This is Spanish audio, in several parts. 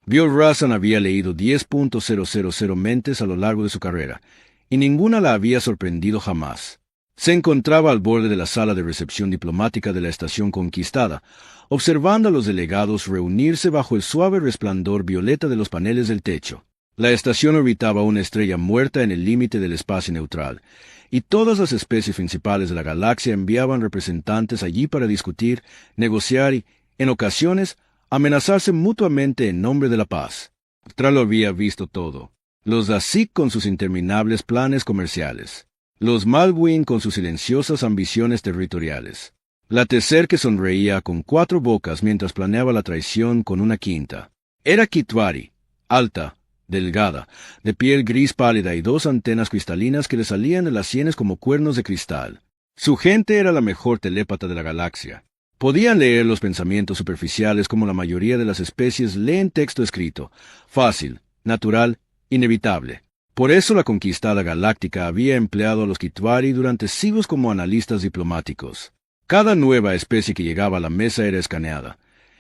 Bill Russell había leído 10.000 mentes a lo largo de su carrera, y ninguna la había sorprendido jamás. Se encontraba al borde de la sala de recepción diplomática de la estación Conquistada, observando a los delegados reunirse bajo el suave resplandor violeta de los paneles del techo. La estación orbitaba una estrella muerta en el límite del espacio neutral, y todas las especies principales de la galaxia enviaban representantes allí para discutir, negociar y, en ocasiones, amenazarse mutuamente en nombre de la paz. Tral lo había visto todo. Los Dasik con sus interminables planes comerciales. Los Malwin con sus silenciosas ambiciones territoriales. La Teser que sonreía con 4 bocas mientras planeaba la traición con una quinta. Era Kitvari, alta, delgada, de piel gris pálida y 2 antenas cristalinas que le salían de las sienes como cuernos de cristal. Su gente era la mejor telépata de la galaxia. Podían leer los pensamientos superficiales como la mayoría de las especies leen texto escrito, fácil, natural, inevitable. Por eso la Conquistada Galáctica había empleado a los Kitvari durante siglos como analistas diplomáticos. Cada nueva especie que llegaba a la mesa era escaneada,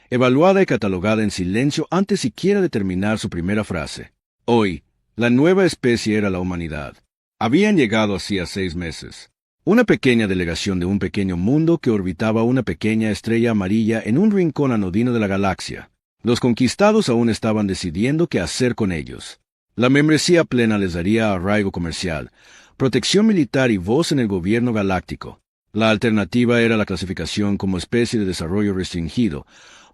evaluada y catalogada en silencio antes siquiera de terminar su primera frase. Hoy, la nueva especie era la humanidad. Habían llegado hacía 6 meses. Una pequeña delegación de un pequeño mundo que orbitaba una pequeña estrella amarilla en un rincón anodino de la galaxia. Los conquistados aún estaban decidiendo qué hacer con ellos. La membresía plena les daría arraigo comercial, protección militar y voz en el gobierno galáctico. La alternativa era la clasificación como especie de desarrollo restringido,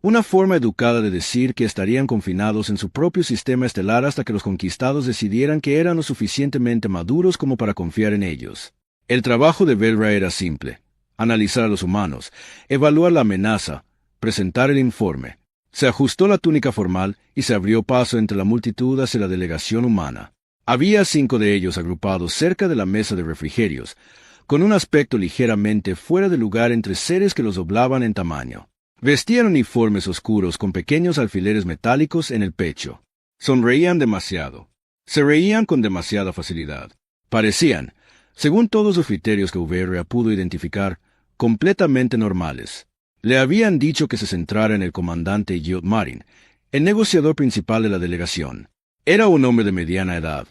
una forma educada de decir que estarían confinados en su propio sistema estelar hasta que los conquistados decidieran que eran lo suficientemente maduros como para confiar en ellos. El trabajo de Velra era simple: analizar a los humanos, evaluar la amenaza, presentar el informe. Se ajustó la túnica formal y se abrió paso entre la multitud hacia la delegación humana. Había 5 de ellos agrupados cerca de la mesa de refrigerios, con un aspecto ligeramente fuera de lugar entre seres que los doblaban en tamaño. Vestían uniformes oscuros con pequeños alfileres metálicos en el pecho. Sonreían demasiado. Se reían con demasiada facilidad. Parecían, según todos los criterios que VR pudo identificar, completamente normales. Le habían dicho que se centrara en el comandante Yod Marin, el negociador principal de la delegación. Era un hombre de mediana edad,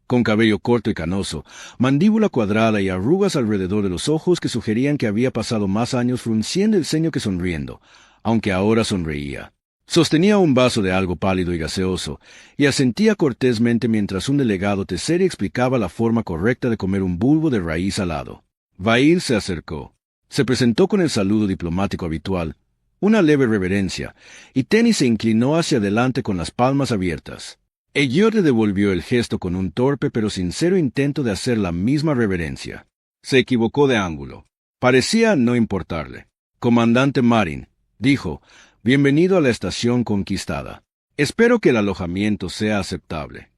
con cabello corto y canoso, mandíbula cuadrada y arrugas alrededor de los ojos que sugerían que había pasado más años frunciendo el ceño que sonriendo, aunque ahora sonreía. Sostenía un vaso de algo pálido y gaseoso, y asentía cortésmente mientras un delegado Teseri explicaba la forma correcta de comer un bulbo de raíz salado. Vail se acercó. Se presentó con el saludo diplomático habitual, una leve reverencia, y Tenny se inclinó hacia adelante con las palmas abiertas. Elliot le devolvió el gesto con un torpe pero sincero intento de hacer la misma reverencia. Se equivocó de ángulo. Parecía no importarle. Comandante Marin, dijo, bienvenido a la estación Conquistada. Espero que el alojamiento sea aceptable.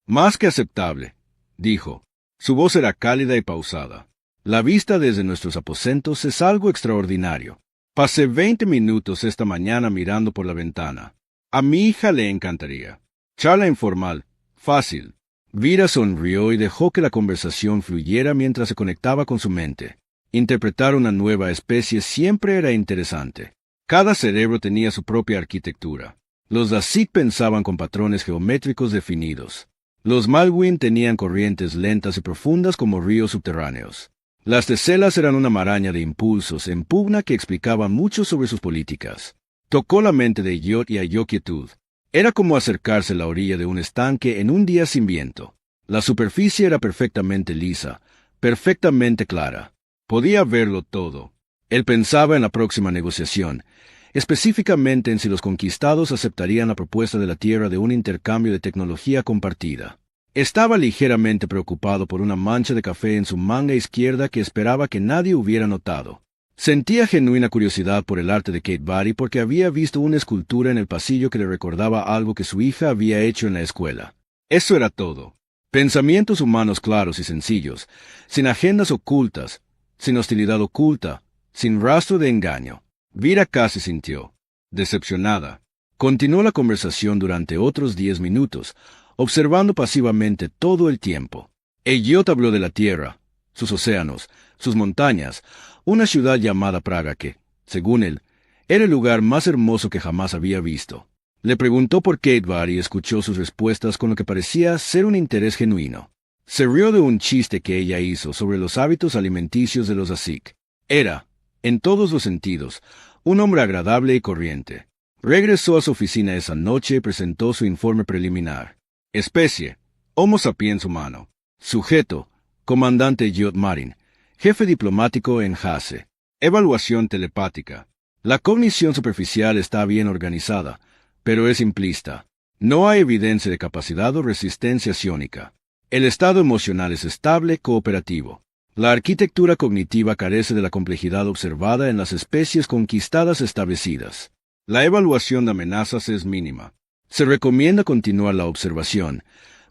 Más que aceptable, dijo. Su voz era cálida y pausada. La vista desde nuestros aposentos es algo extraordinario. Pasé 20 minutos esta mañana mirando por la ventana. A mi hija le encantaría. Charla informal, fácil. Vira sonrió y dejó que la conversación fluyera mientras se conectaba con su mente. Interpretar una nueva especie siempre era interesante. Cada cerebro tenía su propia arquitectura. Los Dasik pensaban con patrones geométricos definidos. Los Malwin tenían corrientes lentas y profundas como ríos subterráneos. Las Teselas eran una maraña de impulsos en pugna que explicaban mucho sobre sus políticas. Tocó la mente de Yod y halló quietud. Era como acercarse a la orilla de un estanque en un día sin viento. La superficie era perfectamente lisa, perfectamente clara. Podía verlo todo. Él pensaba en la próxima negociación, específicamente en si los conquistados aceptarían la propuesta de la Tierra de un intercambio de tecnología compartida. Estaba ligeramente preocupado por una mancha de café en su manga izquierda que esperaba que nadie hubiera notado. Sentía genuina curiosidad por el arte de Kate Barry porque había visto una escultura en el pasillo que le recordaba algo que su hija había hecho en la escuela. Eso era todo. Pensamientos humanos claros y sencillos, sin agendas ocultas, sin hostilidad oculta, sin rastro de engaño. Vira casi sintió, decepcionada. Continuó la conversación durante otros 10 minutos, observando pasivamente todo el tiempo. Elliot habló de la Tierra, sus océanos, sus montañas, una ciudad llamada Praga que, según él, era el lugar más hermoso que jamás había visto. Le preguntó por Keitvar y escuchó sus respuestas con lo que parecía ser un interés genuino. Se rió de un chiste que ella hizo sobre los hábitos alimenticios de los Asik. Era, en todos los sentidos, un hombre agradable y corriente. Regresó a su oficina esa noche y presentó su informe preliminar. Especie: Homo sapiens humano. Sujeto: Comandante Jod Marin, jefe diplomático en Hase. Evaluación telepática. La cognición superficial está bien organizada, pero es simplista. No hay evidencia de capacidad o resistencia psiónica. El estado emocional es estable, cooperativo. La arquitectura cognitiva carece de la complejidad observada en las especies conquistadas establecidas. La evaluación de amenazas es mínima. Se recomienda continuar la observación,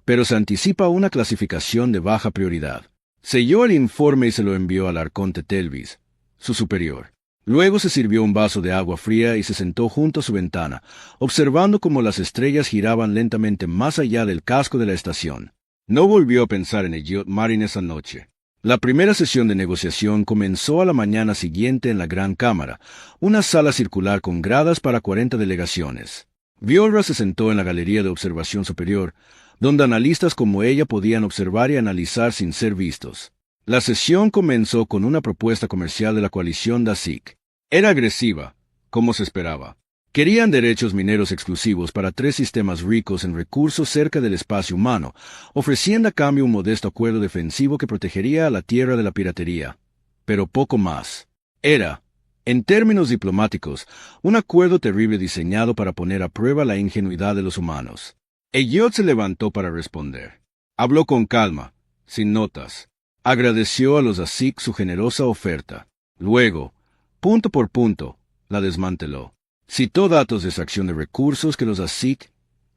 pero se anticipa una clasificación de baja prioridad. Selló el informe y se lo envió al arconte Telvis, su superior. Luego se sirvió un vaso de agua fría y se sentó junto a su ventana, observando cómo las estrellas giraban lentamente más allá del casco de la estación. No volvió a pensar en Jod Marin esa noche. La primera sesión de negociación comenzó a la mañana siguiente en la Gran Cámara, una sala circular con gradas para 40 delegaciones. Violra se sentó en la galería de observación superior, donde analistas como ella podían observar y analizar sin ser vistos. La sesión comenzó con una propuesta comercial de la coalición Dasik. Era agresiva, como se esperaba. Querían derechos mineros exclusivos para 3 sistemas ricos en recursos cerca del espacio humano, ofreciendo a cambio un modesto acuerdo defensivo que protegería a la Tierra de la piratería. Pero poco más. Era, en términos diplomáticos, un acuerdo terrible diseñado para poner a prueba la ingenuidad de los humanos. Eyot se levantó para responder. Habló con calma, sin notas. Agradeció a los Asik su generosa oferta. Luego, punto por punto, la desmanteló. Citó datos de extracción de recursos que los Asik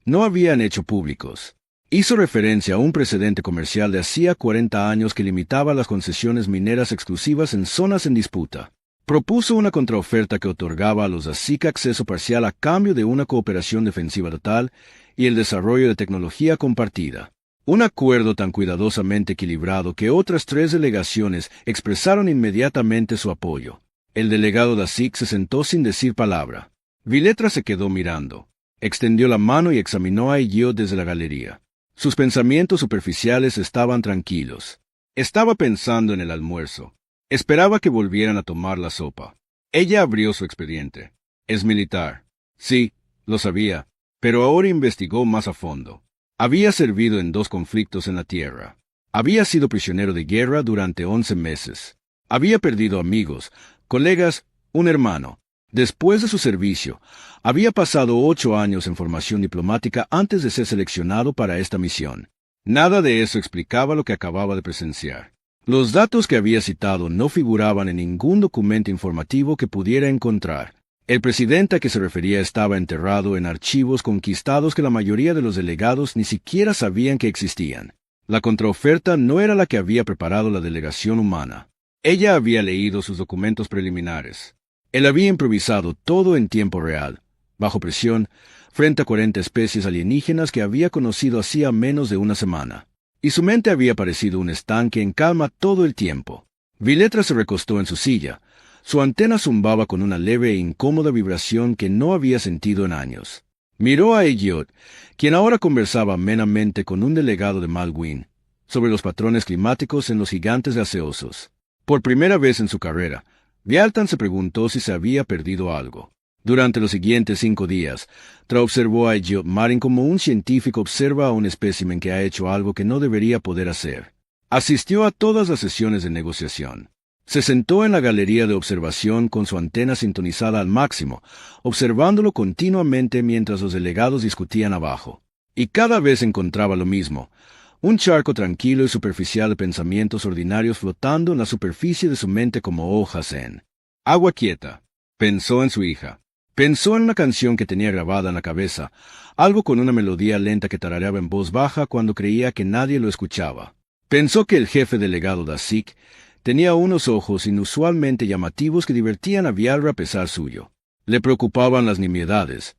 no habían hecho públicos. Hizo referencia a un precedente comercial de hacía 40 años que limitaba las concesiones mineras exclusivas en zonas en disputa. Propuso una contraoferta que otorgaba a los Asik acceso parcial a cambio de una cooperación defensiva total y el desarrollo de tecnología compartida. Un acuerdo tan cuidadosamente equilibrado que otras 3 delegaciones expresaron inmediatamente su apoyo. El delegado Dasik se sentó sin decir palabra. Viletra se quedó mirando. Extendió la mano y examinó a Eyot desde la galería. Sus pensamientos superficiales estaban tranquilos. Estaba pensando en el almuerzo. Esperaba que volvieran a tomar la sopa. Ella abrió su expediente. Es militar. Sí, lo sabía, pero ahora investigó más a fondo. Había servido en 2 conflictos en la Tierra. Había sido prisionero de guerra durante 11 meses. Había perdido amigos, colegas, un hermano. Después de su servicio, había pasado 8 años en formación diplomática antes de ser seleccionado para esta misión. Nada de eso explicaba lo que acababa de presenciar. Los datos que había citado no figuraban en ningún documento informativo que pudiera encontrar. El presidente a que se refería estaba enterrado en archivos conquistados que la mayoría de los delegados ni siquiera sabían que existían. La contraoferta no era la que había preparado la delegación humana. Ella había leído sus documentos preliminares. Él había improvisado todo en tiempo real, bajo presión, frente a 40 especies alienígenas que había conocido hacía menos de una semana. Y su mente había parecido un estanque en calma todo el tiempo. Viletra se recostó en su silla. Su antena zumbaba con una leve e incómoda vibración que no había sentido en años. Miró a Eyot, quien ahora conversaba amenamente con un delegado de Malwin, sobre los patrones climáticos en los gigantes gaseosos. Por primera vez en su carrera, Vialtan se preguntó si se había perdido algo. Durante los siguientes 5 días, observó a Jod Marin como un científico observa a un espécimen que ha hecho algo que no debería poder hacer. Asistió a todas las sesiones de negociación. Se sentó en la galería de observación con su antena sintonizada al máximo, observándolo continuamente mientras los delegados discutían abajo. Y cada vez encontraba lo mismo. Un charco tranquilo y superficial de pensamientos ordinarios flotando en la superficie de su mente como hojas en agua quieta. Pensó en su hija. Pensó en una canción que tenía grabada en la cabeza, algo con una melodía lenta que tarareaba en voz baja cuando creía que nadie lo escuchaba. Pensó que el jefe delegado Dasik tenía unos ojos inusualmente llamativos que divertían a Vialra a pesar suyo. Le preocupaban las nimiedades.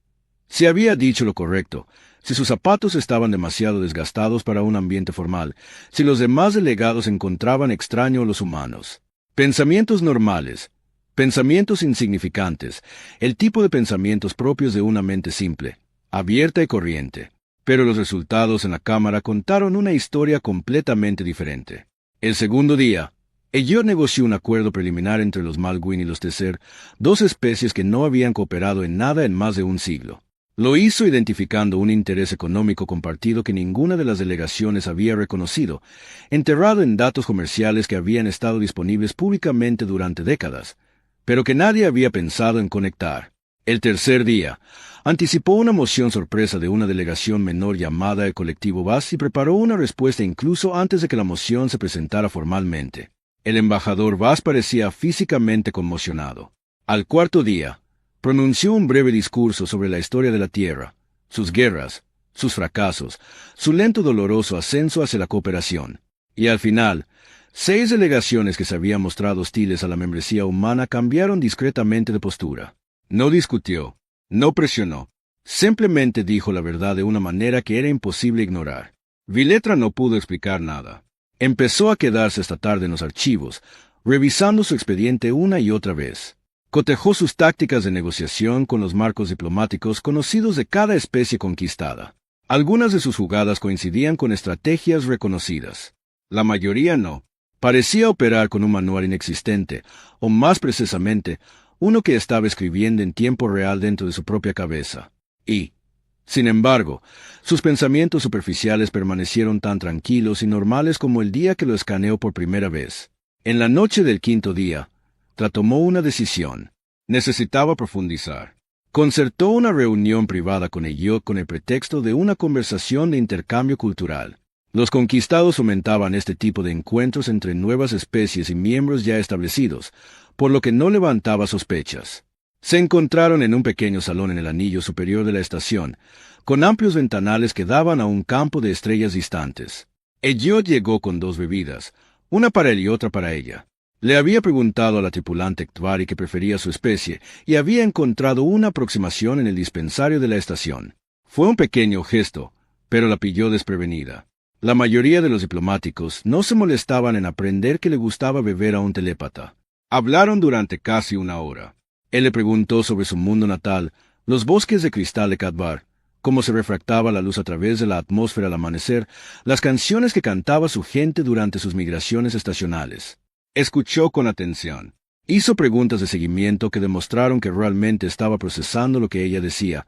Si había dicho lo correcto, si sus zapatos estaban demasiado desgastados para un ambiente formal, si los demás delegados encontraban extraño a los humanos. Pensamientos normales, pensamientos insignificantes, el tipo de pensamientos propios de una mente simple. abierta y corriente. Pero los resultados en la cámara contaron una historia completamente diferente. El segundo día, Elliot negoció un acuerdo preliminar entre los Malguin y los Tecer, dos especies que no habían cooperado en nada en más de un siglo. Lo hizo identificando un interés económico compartido que ninguna de las delegaciones había reconocido, enterrado en datos comerciales que habían estado disponibles públicamente durante décadas, pero que nadie había pensado en conectar. El tercer día, anticipó una moción sorpresa de una delegación menor llamada el Colectivo Vaz y preparó una respuesta incluso antes de que la moción se presentara formalmente. El embajador Vaz parecía físicamente conmocionado. Al cuarto día, pronunció un breve discurso sobre la historia de la Tierra, sus guerras, sus fracasos, su lento doloroso ascenso hacia la cooperación. Y al final, 6 delegaciones que se habían mostrado hostiles a la membresía humana cambiaron discretamente de postura. No discutió, no presionó, simplemente dijo la verdad de una manera que era imposible ignorar. Viletra no pudo explicar nada. Empezó a quedarse esta tarde en los archivos, revisando su expediente una y otra vez. Cotejó sus tácticas de negociación con los marcos diplomáticos conocidos de cada especie conquistada. Algunas de sus jugadas coincidían con estrategias reconocidas. La mayoría no. Parecía operar con un manual inexistente, o más precisamente, uno que estaba escribiendo en tiempo real dentro de su propia cabeza. Y, sin embargo, sus pensamientos superficiales permanecieron tan tranquilos y normales como el día que lo escaneó por primera vez. En la noche del quinto día, tomó una decisión. Necesitaba profundizar. Concertó una reunión privada con Elliot con el pretexto de una conversación de intercambio cultural. Los conquistados fomentaban este tipo de encuentros entre nuevas especies y miembros ya establecidos, por lo que no levantaba sospechas. Se encontraron en un pequeño salón en el anillo superior de la estación, con amplios ventanales que daban a un campo de estrellas distantes. Elliot llegó con 2 bebidas, una para él y otra para ella. Le había preguntado a la tripulante Ktvari que prefería su especie y había encontrado una aproximación en el dispensario de la estación. Fue un pequeño gesto, pero la pilló desprevenida. La mayoría de los diplomáticos no se molestaban en aprender que le gustaba beber a un telépata. Hablaron durante casi una hora. Él le preguntó sobre su mundo natal, los bosques de cristal de Katbar, cómo se refractaba la luz a través de la atmósfera al amanecer, las canciones que cantaba su gente durante sus migraciones estacionales. Escuchó con atención. Hizo preguntas de seguimiento que demostraron que realmente estaba procesando lo que ella decía,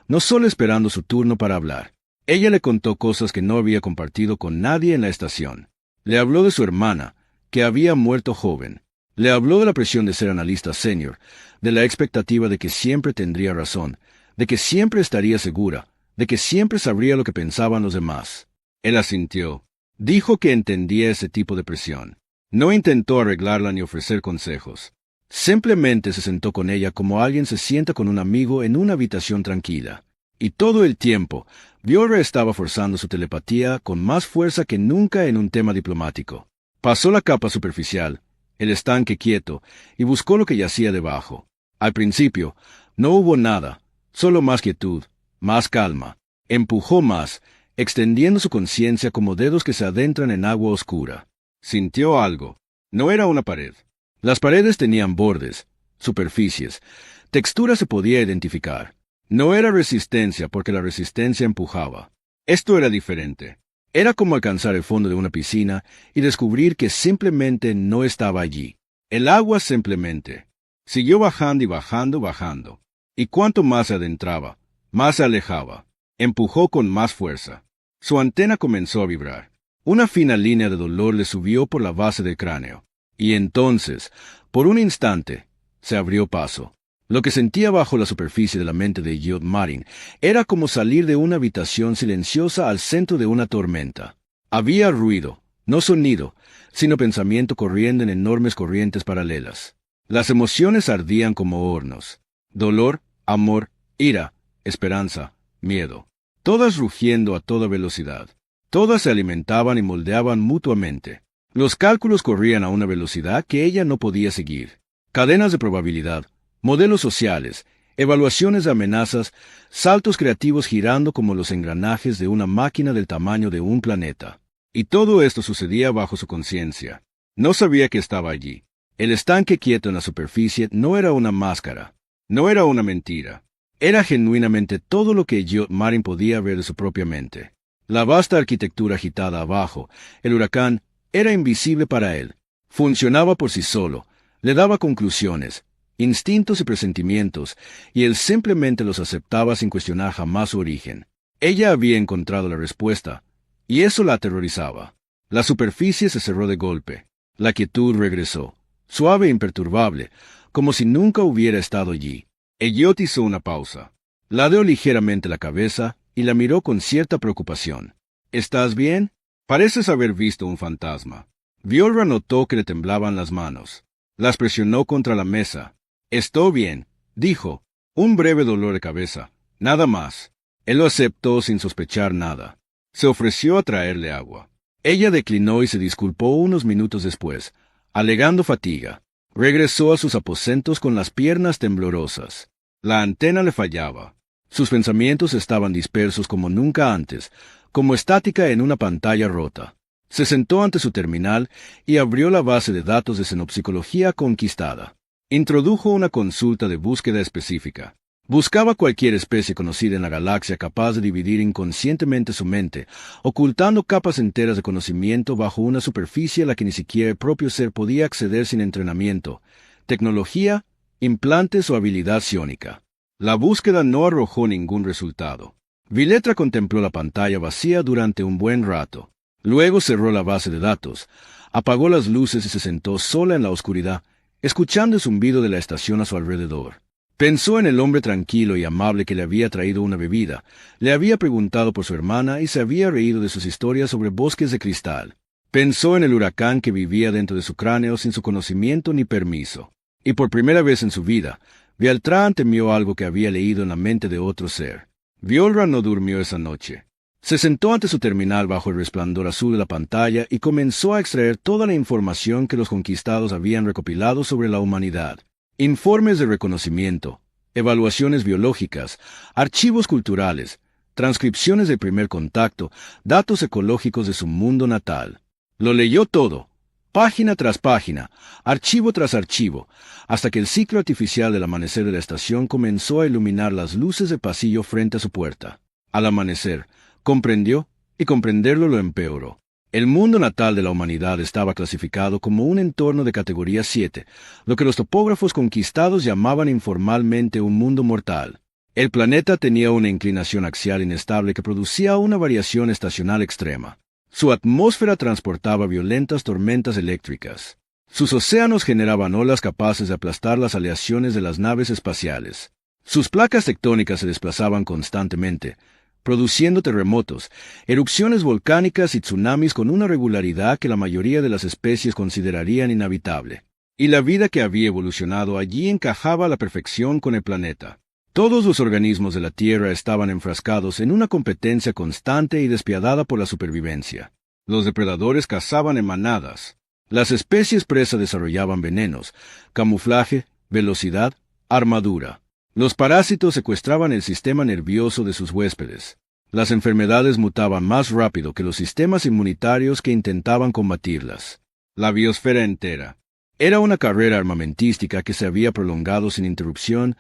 no solo esperando su turno para hablar. Ella le contó cosas que no había compartido con nadie en la estación. Le habló de su hermana, que había muerto joven. Le habló de la presión de ser analista senior, de la expectativa de que siempre tendría razón, de que siempre estaría segura, de que siempre sabría lo que pensaban los demás. Él asintió. Dijo que entendía ese tipo de presión. No intentó arreglarla ni ofrecer consejos. Simplemente se sentó con ella como alguien se sienta con un amigo en una habitación tranquila. Y todo el tiempo, Viora estaba forzando su telepatía con más fuerza que nunca en un tema diplomático. Pasó la capa superficial, el estanque quieto, y buscó lo que yacía debajo. Al principio, no hubo nada, solo más quietud, más calma. Empujó más, extendiendo su conciencia como dedos que se adentran en agua oscura. Sintió algo. No era una pared. Las paredes tenían bordes, superficies, textura se podía identificar. No era resistencia porque la resistencia empujaba. Esto era diferente. Era como alcanzar el fondo de una piscina y descubrir que simplemente no estaba allí. El agua simplemente. Siguió bajando y bajando, bajando. Y cuanto más se adentraba, más se alejaba. Empujó con más fuerza. Su antena comenzó a vibrar. Una fina línea de dolor le subió por la base del cráneo. Y entonces, por un instante, se abrió paso. Lo que sentía bajo la superficie de la mente de Elliot Marin era como salir de una habitación silenciosa al centro de una tormenta. Había ruido, no sonido, sino pensamiento corriendo en enormes corrientes paralelas. Las emociones ardían como hornos. Dolor, amor, ira, esperanza, miedo. Todas rugiendo a toda velocidad. Todas se alimentaban y moldeaban mutuamente. Los cálculos corrían a una velocidad que ella no podía seguir. Cadenas de probabilidad, modelos sociales, evaluaciones de amenazas, saltos creativos girando como los engranajes de una máquina del tamaño de un planeta. Y todo esto sucedía bajo su conciencia. No sabía que estaba allí. El estanque quieto en la superficie no era una máscara. No era una mentira. Era genuinamente todo lo que Marin podía ver de su propia mente. La vasta arquitectura agitada abajo, el huracán, era invisible para él. Funcionaba por sí solo, le daba conclusiones, instintos y presentimientos, y él simplemente los aceptaba sin cuestionar jamás su origen. Ella había encontrado la respuesta, y eso la aterrorizaba. La superficie se cerró de golpe. La quietud regresó, suave e imperturbable, como si nunca hubiera estado allí. Elliot hizo una pausa. Ladeó ligeramente la cabeza y la miró con cierta preocupación. ¿Estás bien? Pareces haber visto un fantasma. Violra notó que le temblaban las manos. Las presionó contra la mesa. Estoy bien, dijo. Un breve dolor de cabeza. Nada más. Él lo aceptó sin sospechar nada. Se ofreció a traerle agua. Ella declinó y se disculpó unos minutos después, alegando fatiga. Regresó a sus aposentos con las piernas temblorosas. La antena le fallaba. Sus pensamientos estaban dispersos como nunca antes, como estática en una pantalla rota. Se sentó ante su terminal y abrió la base de datos de xenopsicología conquistada. Introdujo una consulta de búsqueda específica. Buscaba cualquier especie conocida en la galaxia capaz de dividir inconscientemente su mente, ocultando capas enteras de conocimiento bajo una superficie a la que ni siquiera el propio ser podía acceder sin entrenamiento, tecnología, implantes o habilidad psiónica. La búsqueda no arrojó ningún resultado. Viletra contempló la pantalla vacía durante un buen rato. Luego cerró la base de datos, apagó las luces y se sentó sola en la oscuridad, escuchando el zumbido de la estación a su alrededor. Pensó en el hombre tranquilo y amable que le había traído una bebida, le había preguntado por su hermana y se había reído de sus historias sobre bosques de cristal. Pensó en el huracán que vivía dentro de su cráneo sin su conocimiento ni permiso. Y por primera vez en su vida, Beltrán temió algo que había leído en la mente de otro ser. Violra no durmió esa noche. Se sentó ante su terminal bajo el resplandor azul de la pantalla y comenzó a extraer toda la información que los conquistados habían recopilado sobre la humanidad. Informes de reconocimiento, evaluaciones biológicas, archivos culturales, transcripciones del primer contacto, datos ecológicos de su mundo natal. Lo leyó todo, página tras página, archivo tras archivo, hasta que el ciclo artificial del amanecer de la estación comenzó a iluminar las luces del pasillo frente a su puerta. Al amanecer, comprendió, y comprenderlo lo empeoró. El mundo natal de la humanidad estaba clasificado como un entorno de categoría 7, lo que los topógrafos conquistados llamaban informalmente un mundo mortal. El planeta tenía una inclinación axial inestable que producía una variación estacional extrema. Su atmósfera transportaba violentas tormentas eléctricas. Sus océanos generaban olas capaces de aplastar las aleaciones de las naves espaciales. Sus placas tectónicas se desplazaban constantemente, produciendo terremotos, erupciones volcánicas y tsunamis con una regularidad que la mayoría de las especies considerarían inhabitable. Y la vida que había evolucionado allí encajaba a la perfección con el planeta. Todos los organismos de la Tierra estaban enfrascados en una competencia constante y despiadada por la supervivencia. Los depredadores cazaban en manadas. Las especies presa desarrollaban venenos, camuflaje, velocidad, armadura. Los parásitos secuestraban el sistema nervioso de sus huéspedes. Las enfermedades mutaban más rápido que los sistemas inmunitarios que intentaban combatirlas. La biosfera entera. Era una carrera armamentística que se había prolongado sin interrupción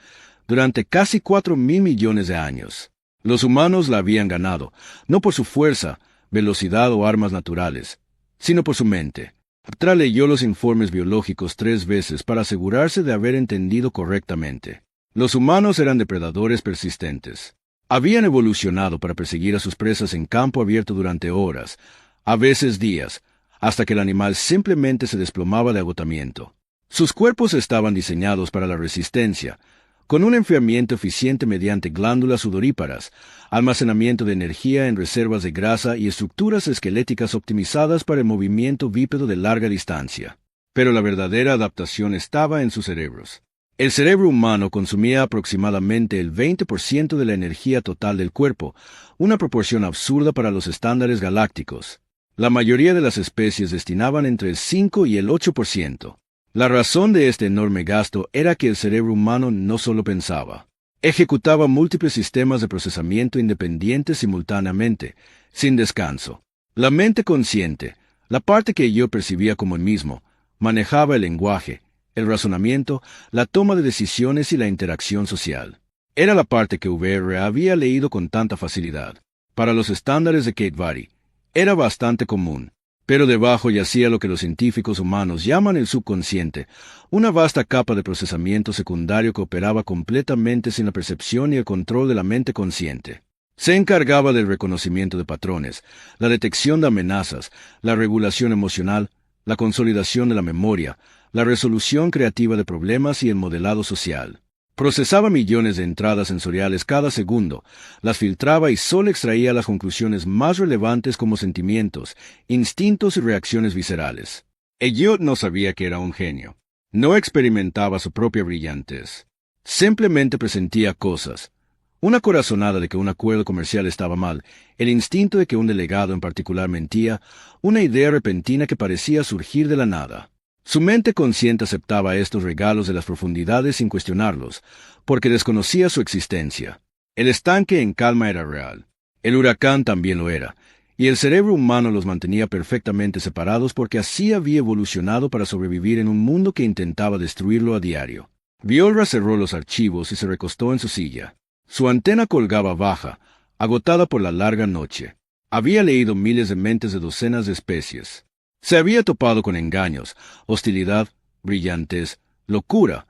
durante casi 4.000 millones de años. Los humanos la habían ganado, no por su fuerza, velocidad o armas naturales, sino por su mente. Tra leyó los informes biológicos 3 veces para asegurarse de haber entendido correctamente. Los humanos eran depredadores persistentes. Habían evolucionado para perseguir a sus presas en campo abierto durante horas, a veces días, hasta que el animal simplemente se desplomaba de agotamiento. Sus cuerpos estaban diseñados para la resistencia, con un enfriamiento eficiente mediante glándulas sudoríparas, almacenamiento de energía en reservas de grasa y estructuras esqueléticas optimizadas para el movimiento bípedo de larga distancia. Pero la verdadera adaptación estaba en sus cerebros. El cerebro humano consumía aproximadamente el 20% de la energía total del cuerpo, una proporción absurda para los estándares galácticos. La mayoría de las especies destinaban entre el 5 y el 8%. La razón de este enorme gasto era que el cerebro humano no solo pensaba. Ejecutaba múltiples sistemas de procesamiento independientes simultáneamente, sin descanso. La mente consciente, la parte que yo percibía como el mismo, manejaba el lenguaje, el razonamiento, la toma de decisiones y la interacción social. Era la parte que VR había leído con tanta facilidad. Para los estándares de Qatari, era bastante común. Pero debajo yacía lo que los científicos humanos llaman el subconsciente, una vasta capa de procesamiento secundario que operaba completamente sin la percepción y el control de la mente consciente. Se encargaba del reconocimiento de patrones, la detección de amenazas, la regulación emocional, la consolidación de la memoria, la resolución creativa de problemas y el modelado social. Procesaba millones de entradas sensoriales cada segundo, las filtraba y solo extraía las conclusiones más relevantes como sentimientos, instintos y reacciones viscerales. Elliot no sabía que era un genio. No experimentaba su propia brillantez. Simplemente presentía cosas. Una corazonada de que un acuerdo comercial estaba mal, el instinto de que un delegado en particular mentía, una idea repentina que parecía surgir de la nada. Su mente consciente aceptaba estos regalos de las profundidades sin cuestionarlos, porque desconocía su existencia. El estanque en calma era real. El huracán también lo era, y el cerebro humano los mantenía perfectamente separados porque así había evolucionado para sobrevivir en un mundo que intentaba destruirlo a diario. Viola cerró los archivos y se recostó en su silla. Su antena colgaba baja, agotada por la larga noche. Había leído miles de mentes de docenas de especies. Se había topado con engaños, hostilidad, brillantez, locura,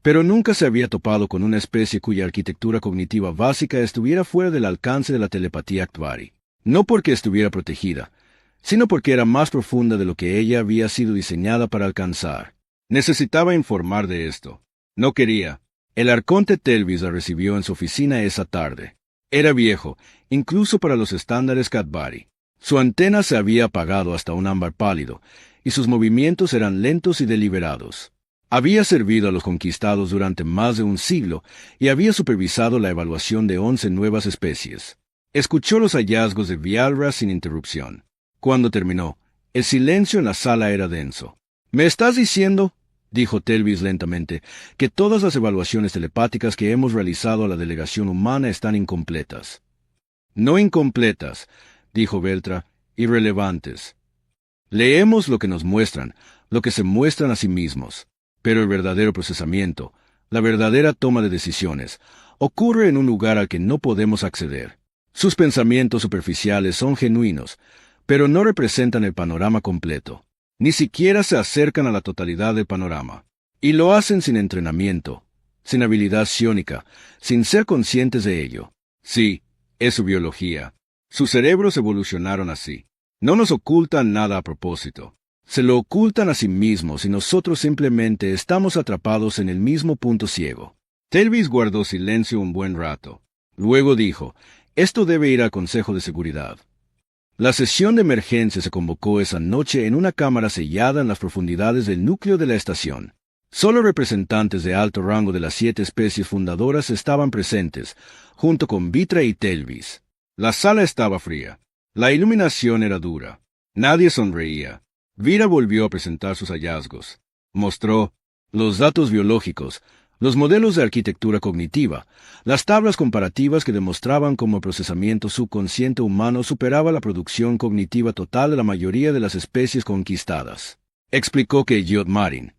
pero nunca se había topado con una especie cuya arquitectura cognitiva básica estuviera fuera del alcance de la telepatía Qatari. No porque estuviera protegida, sino porque era más profunda de lo que ella había sido diseñada para alcanzar. Necesitaba informar de esto. No quería. El arconte Telvis la recibió en su oficina esa tarde. Era viejo, incluso para los estándares Qatari. Su antena se había apagado hasta un ámbar pálido, y sus movimientos eran lentos y deliberados. Había servido a los conquistados durante más de un siglo y había supervisado la evaluación de 11 nuevas especies. Escuchó los hallazgos de Vialra sin interrupción. Cuando terminó, el silencio en la sala era denso. «¿Me estás diciendo?» dijo Telvis lentamente, «que todas las evaluaciones telepáticas que hemos realizado a la delegación humana están incompletas». «No incompletas», dijo Veltra, «irrelevantes. Leemos lo que nos muestran, lo que se muestran a sí mismos. Pero el verdadero procesamiento, la verdadera toma de decisiones, ocurre en un lugar al que no podemos acceder. Sus pensamientos superficiales son genuinos, pero no representan el panorama completo. Ni siquiera se acercan a la totalidad del panorama. Y lo hacen sin entrenamiento, sin habilidad psiónica, sin ser conscientes de ello. Sí, es su biología. Sus cerebros evolucionaron así. No nos ocultan nada a propósito. Se lo ocultan a sí mismos y nosotros simplemente estamos atrapados en el mismo punto ciego». Telvis guardó silencio un buen rato. Luego dijo, «Esto debe ir al Consejo de Seguridad». La sesión de emergencia se convocó esa noche en una cámara sellada en las profundidades del núcleo de la estación. Solo representantes de alto rango de las 7 especies fundadoras estaban presentes, junto con Vitra y Telvis. La sala estaba fría. La iluminación era dura. Nadie sonreía. Vira volvió a presentar sus hallazgos. Mostró los datos biológicos, los modelos de arquitectura cognitiva, las tablas comparativas que demostraban cómo el procesamiento subconsciente humano superaba la producción cognitiva total de la mayoría de las especies conquistadas. Explicó que Elliot Marin,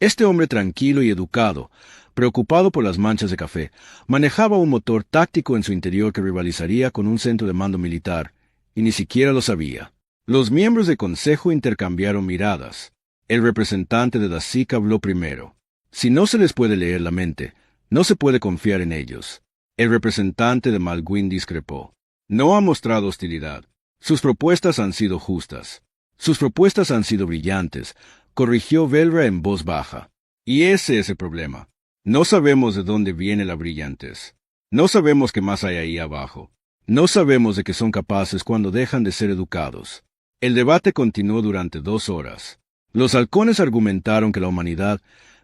este hombre tranquilo y educado, preocupado por las manchas de café, manejaba un motor táctico en su interior que rivalizaría con un centro de mando militar, y ni siquiera lo sabía. Los miembros del consejo intercambiaron miradas. El representante de Dasik habló primero. Si no se les puede leer la mente, no se puede confiar en ellos. El representante de Malguin discrepó. No ha mostrado hostilidad. Sus propuestas han sido justas. Sus propuestas han sido brillantes, corrigió Velra en voz baja. Y ese es el problema. No sabemos de dónde viene la brillantez. No sabemos qué más hay ahí abajo. No sabemos de qué son capaces cuando dejan de ser educados. El debate continuó durante 2 horas. Los halcones argumentaron que la humanidad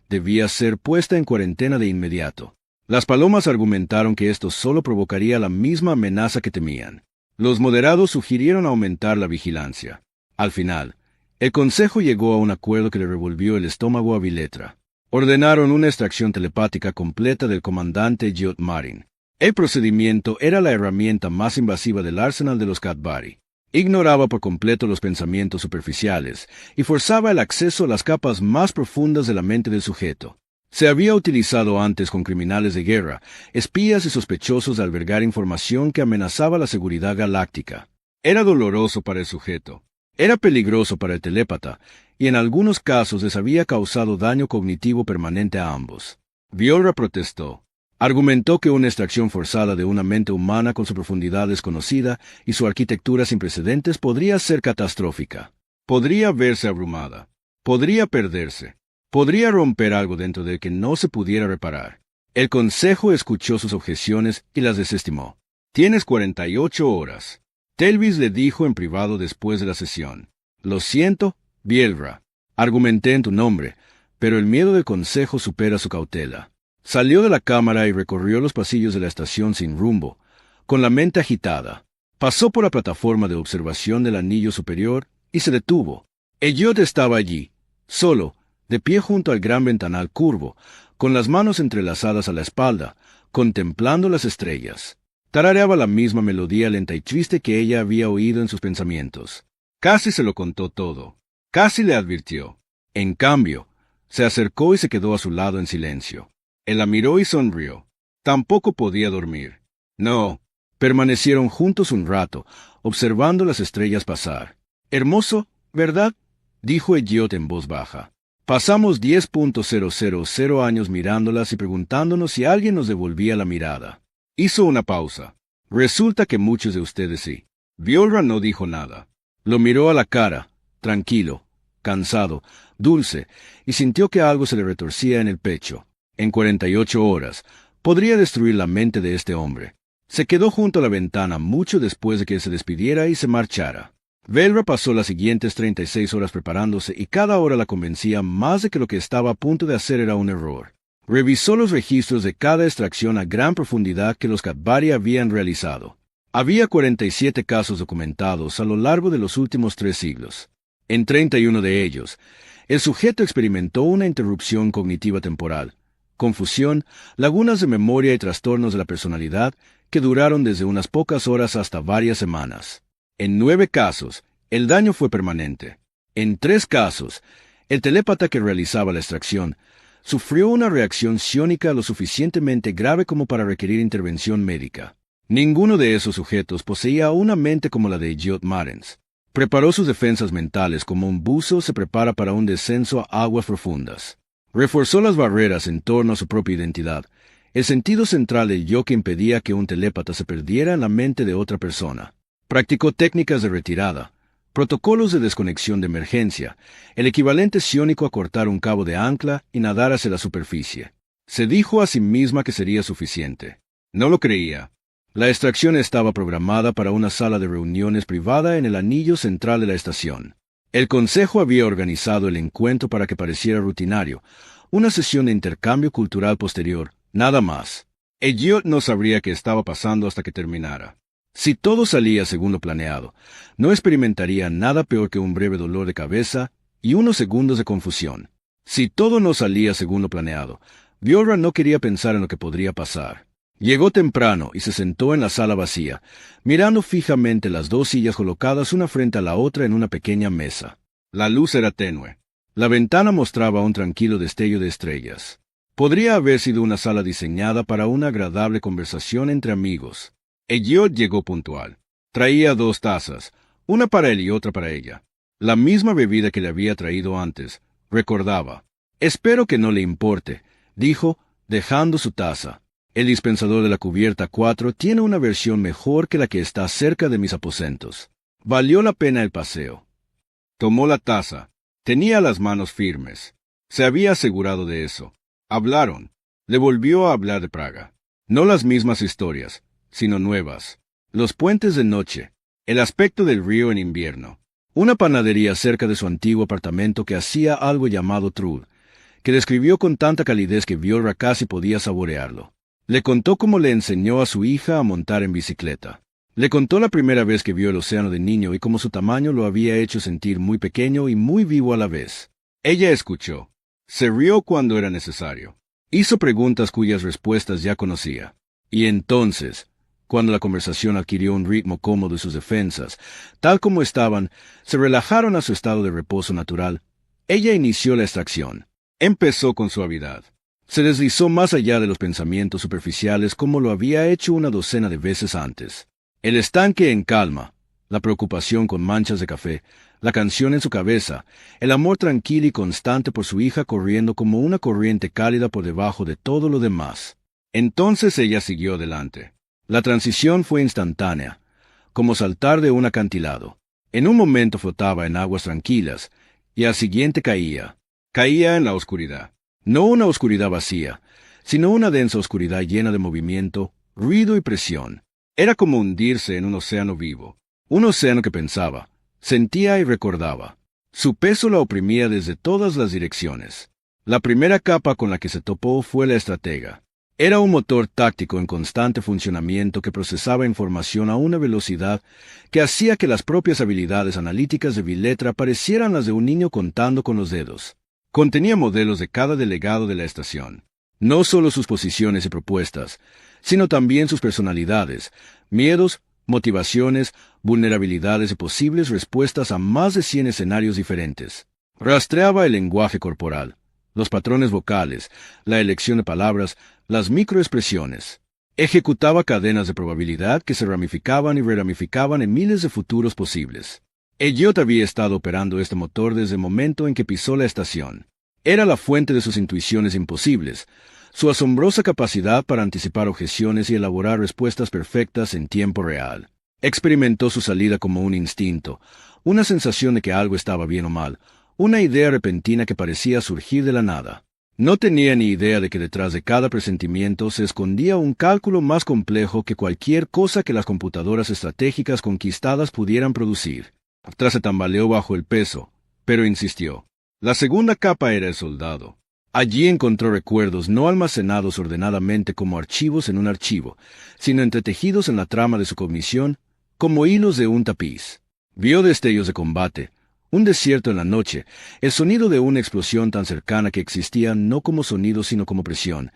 debía ser puesta en cuarentena de inmediato. Las palomas argumentaron que esto solo provocaría la misma amenaza que temían. Los moderados sugirieron aumentar la vigilancia. Al final, el consejo llegó a un acuerdo que le revolvió el estómago a Viletra. Ordenaron una extracción telepática completa del comandante Elliot Marin. El procedimiento era la herramienta más invasiva del arsenal de los Qatari. Ignoraba por completo los pensamientos superficiales y forzaba el acceso a las capas más profundas de la mente del sujeto. Se había utilizado antes con criminales de guerra, espías y sospechosos de albergar información que amenazaba la seguridad galáctica. Era doloroso para el sujeto. Era peligroso para el telépata, y en algunos casos les había causado daño cognitivo permanente a ambos. Viola protestó. Argumentó que una extracción forzada de una mente humana con su profundidad desconocida y su arquitectura sin precedentes podría ser catastrófica. Podría verse abrumada. Podría perderse. Podría romper algo dentro de que no se pudiera reparar. El consejo escuchó sus objeciones y las desestimó. «Tienes 48 horas». Telvis le dijo en privado después de la sesión. «Lo siento, Bielra. Argumenté en tu nombre, pero el miedo del consejo supera su cautela». Salió de la cámara y recorrió los pasillos de la estación sin rumbo, con la mente agitada. Pasó por la plataforma de observación del anillo superior y se detuvo. Elliot estaba allí, solo, de pie junto al gran ventanal curvo, con las manos entrelazadas a la espalda, contemplando las estrellas. Tarareaba la misma melodía lenta y triste que ella había oído en sus pensamientos. Casi se lo contó todo. Casi le advirtió. En cambio, se acercó y se quedó a su lado en silencio. Él la miró y sonrió. Tampoco podía dormir. No. Permanecieron juntos un rato, observando las estrellas pasar. «Hermoso, ¿verdad?», dijo Elliot en voz baja. «Pasamos 10.000 años mirándolas y preguntándonos si alguien nos devolvía la mirada». Hizo una pausa. «Resulta que muchos de ustedes sí». Viola no dijo nada. Lo miró a la cara, tranquilo, cansado, dulce, y sintió que algo se le retorcía en el pecho. En 48 horas, podría destruir la mente de este hombre. Se quedó junto a la ventana mucho después de que se despidiera y se marchara. Velra pasó las siguientes 36 horas preparándose y cada hora la convencía más de que lo que estaba a punto de hacer era un error. Revisó los registros de cada extracción a gran profundidad que los Katvari habían realizado. Había 47 casos documentados a lo largo de los últimos 3 siglos. En 31 de ellos, el sujeto experimentó una interrupción cognitiva temporal, confusión, lagunas de memoria y trastornos de la personalidad que duraron desde unas pocas horas hasta varias semanas. En 9 casos, el daño fue permanente. En 3 casos, el telépata que realizaba la extracción sufrió una reacción psiónica lo suficientemente grave como para requerir intervención médica. Ninguno de esos sujetos poseía una mente como la de Elliot Marens. Preparó sus defensas mentales como un buzo se prepara para un descenso a aguas profundas. Reforzó las barreras en torno a su propia identidad, el sentido central del yo que impedía que un telépata se perdiera en la mente de otra persona. Practicó técnicas de retirada, protocolos de desconexión de emergencia, el equivalente psiónico a cortar un cabo de ancla y nadar hacia la superficie. Se dijo a sí misma que sería suficiente. No lo creía. La extracción estaba programada para una sala de reuniones privada en el anillo central de la estación. El consejo había organizado el encuentro para que pareciera rutinario, una sesión de intercambio cultural posterior, nada más. Elliot no sabría qué estaba pasando hasta que terminara. Si todo salía según lo planeado, no experimentaría nada peor que un breve dolor de cabeza y unos segundos de confusión. Si todo no salía según lo planeado, Viola no quería pensar en lo que podría pasar. Llegó temprano y se sentó en la sala vacía, mirando fijamente las 2 sillas colocadas una frente a la otra en una pequeña mesa. La luz era tenue. La ventana mostraba un tranquilo destello de estrellas. Podría haber sido una sala diseñada para una agradable conversación entre amigos. Elliot llegó puntual. Traía 2 tazas, una para él y otra para ella. La misma bebida que le había traído antes, recordaba. «Espero que no le importe», dijo, dejando su taza. «El dispensador de la cubierta 4 tiene una versión mejor que la que está cerca de mis aposentos. Valió la pena el paseo». Tomó la taza. Tenía las manos firmes. Se había asegurado de eso. Hablaron. Le volvió a hablar de Praga. No las mismas historias, sino nuevas. Los puentes de noche. El aspecto del río en invierno. Una panadería cerca de su antiguo apartamento que hacía algo llamado trud, que describió con tanta calidez que Viola casi podía saborearlo. Le contó cómo le enseñó a su hija a montar en bicicleta. Le contó la primera vez que vio el océano de niño y cómo su tamaño lo había hecho sentir muy pequeño y muy vivo a la vez. Ella escuchó. Se rió cuando era necesario. Hizo preguntas cuyas respuestas ya conocía. Y entonces, cuando la conversación adquirió un ritmo cómodo y sus defensas, tal como estaban, se relajaron a su estado de reposo natural, ella inició la extracción. Empezó con suavidad. Se deslizó más allá de los pensamientos superficiales como lo había hecho una docena de veces antes. El estanque en calma, la preocupación con manchas de café, la canción en su cabeza, el amor tranquilo y constante por su hija corriendo como una corriente cálida por debajo de todo lo demás. Entonces ella siguió adelante. La transición fue instantánea, como saltar de un acantilado. En un momento flotaba en aguas tranquilas, y al siguiente caía en la oscuridad. No una oscuridad vacía, sino una densa oscuridad llena de movimiento, ruido y presión. Era como hundirse en un océano vivo, un océano que pensaba, sentía y recordaba. Su peso la oprimía desde todas las direcciones. La primera capa con la que se topó fue la estratega. Era un motor táctico en constante funcionamiento que procesaba información a una velocidad que hacía que las propias habilidades analíticas de Viletra parecieran las de un niño contando con los dedos. Contenía modelos de cada delegado de la estación, no solo sus posiciones y propuestas, sino también sus personalidades, miedos, motivaciones, vulnerabilidades y posibles respuestas a más de 100 escenarios diferentes. Rastreaba el lenguaje corporal, los patrones vocales, la elección de palabras, las microexpresiones. Ejecutaba cadenas de probabilidad que se ramificaban y ramificaban en miles de futuros posibles. Elliot había estado operando este motor desde el momento en que pisó la estación. Era la fuente de sus intuiciones imposibles, su asombrosa capacidad para anticipar objeciones y elaborar respuestas perfectas en tiempo real. Experimentó su salida como un instinto, una sensación de que algo estaba bien o mal, una idea repentina que parecía surgir de la nada. No tenía ni idea de que detrás de cada presentimiento se escondía un cálculo más complejo que cualquier cosa que las computadoras estratégicas conquistadas pudieran producir. Atrás se tambaleó bajo el peso, pero insistió. La segunda capa era el soldado. Allí encontró recuerdos no almacenados ordenadamente como archivos en un archivo, sino entretejidos en la trama de su cognición, como hilos de un tapiz. Vio destellos de combate, un desierto en la noche, el sonido de una explosión tan cercana que existía no como sonido sino como presión,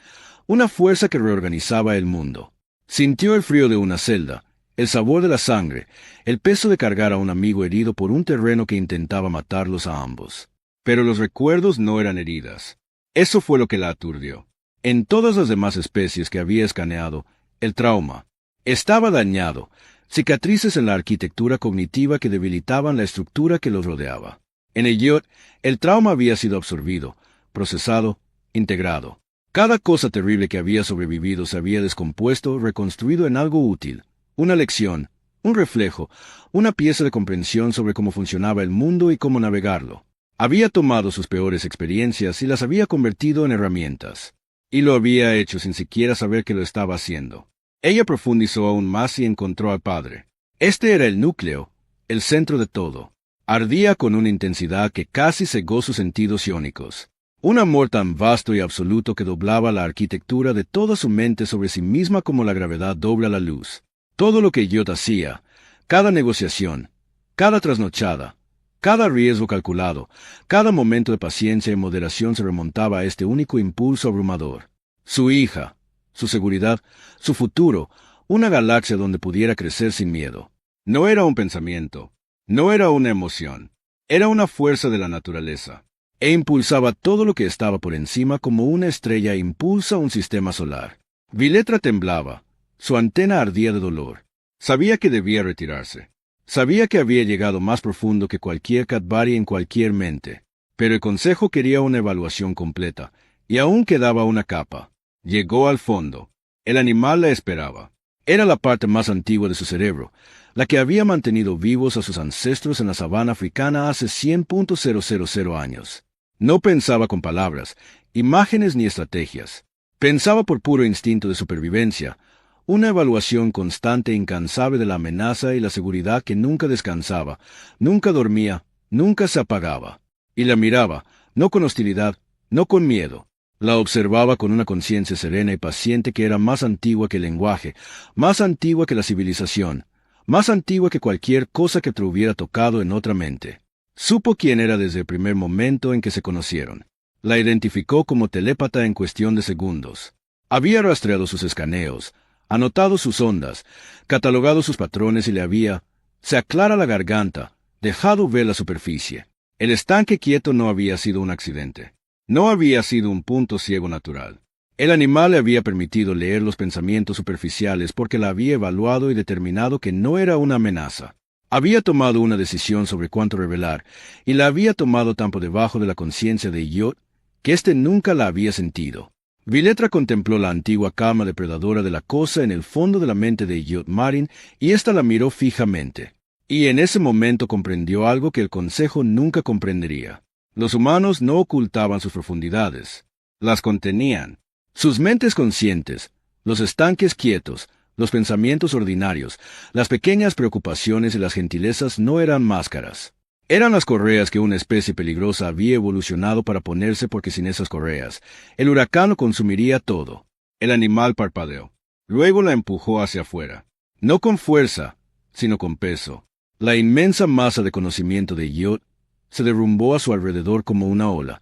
una fuerza que reorganizaba el mundo. Sintió el frío de una celda, el sabor de la sangre, el peso de cargar a un amigo herido por un terreno que intentaba matarlos a ambos. Pero los recuerdos no eran heridas. Eso fue lo que la aturdió. En todas las demás especies que había escaneado, el trauma estaba dañado, cicatrices en la arquitectura cognitiva que debilitaban la estructura que los rodeaba. En Elliot, el trauma había sido absorbido, procesado, integrado. Cada cosa terrible que había sobrevivido se había descompuesto, reconstruido en algo útil, una lección, un reflejo, una pieza de comprensión sobre cómo funcionaba el mundo y cómo navegarlo. Había tomado sus peores experiencias y las había convertido en herramientas. Y lo había hecho sin siquiera saber que lo estaba haciendo. Ella profundizó aún más y encontró al padre. Este era el núcleo, el centro de todo. Ardía con una intensidad que casi cegó sus sentidos iónicos. Un amor tan vasto y absoluto que doblaba la arquitectura de toda su mente sobre sí misma como la gravedad dobla la luz. Todo lo que Elliot hacía, cada negociación, cada trasnochada, cada riesgo calculado, cada momento de paciencia y moderación se remontaba a este único impulso abrumador. Su hija, su seguridad, su futuro, una galaxia donde pudiera crecer sin miedo. No era un pensamiento, no era una emoción, era una fuerza de la naturaleza, e impulsaba todo lo que estaba por encima como una estrella impulsa un sistema solar. Viletra temblaba, su antena ardía de dolor. Sabía que debía retirarse. Sabía que había llegado más profundo que cualquier Cadbari en cualquier mente. Pero el consejo quería una evaluación completa, y aún quedaba una capa. Llegó al fondo. El animal la esperaba. Era la parte más antigua de su cerebro, la que había mantenido vivos a sus ancestros en la sabana africana hace 100.000 años. No pensaba con palabras, imágenes ni estrategias. Pensaba por puro instinto de supervivencia, una evaluación constante e incansable de la amenaza y la seguridad que nunca descansaba, nunca dormía, nunca se apagaba. Y la miraba, no con hostilidad, no con miedo. La observaba con una conciencia serena y paciente que era más antigua que el lenguaje, más antigua que la civilización, más antigua que cualquier cosa que te hubiera tocado en otra mente. Supo quién era desde el primer momento en que se conocieron. La identificó como telépata en cuestión de segundos. Había rastreado sus escaneos, anotado sus ondas, catalogado sus patrones y le había, se aclara la garganta, dejado ver la superficie. El estanque quieto no había sido un accidente. No había sido un punto ciego natural. El animal le había permitido leer los pensamientos superficiales porque la había evaluado y determinado que no era una amenaza. Había tomado una decisión sobre cuánto revelar, y la había tomado tan por debajo de la conciencia de Elliot que éste nunca la había sentido. Viletra contempló la antigua calma depredadora de la cosa en el fondo de la mente de Elliot Marin, y ésta la miró fijamente. Y en ese momento comprendió algo que el Consejo nunca comprendería. Los humanos no ocultaban sus profundidades, las contenían. Sus mentes conscientes, los estanques quietos, los pensamientos ordinarios, las pequeñas preocupaciones y las gentilezas no eran máscaras. Eran las correas que una especie peligrosa había evolucionado para ponerse porque sin esas correas, el huracán lo consumiría todo. El animal parpadeó. Luego la empujó hacia afuera. No con fuerza, sino con peso. La inmensa masa de conocimiento de Elliot se derrumbó a su alrededor como una ola,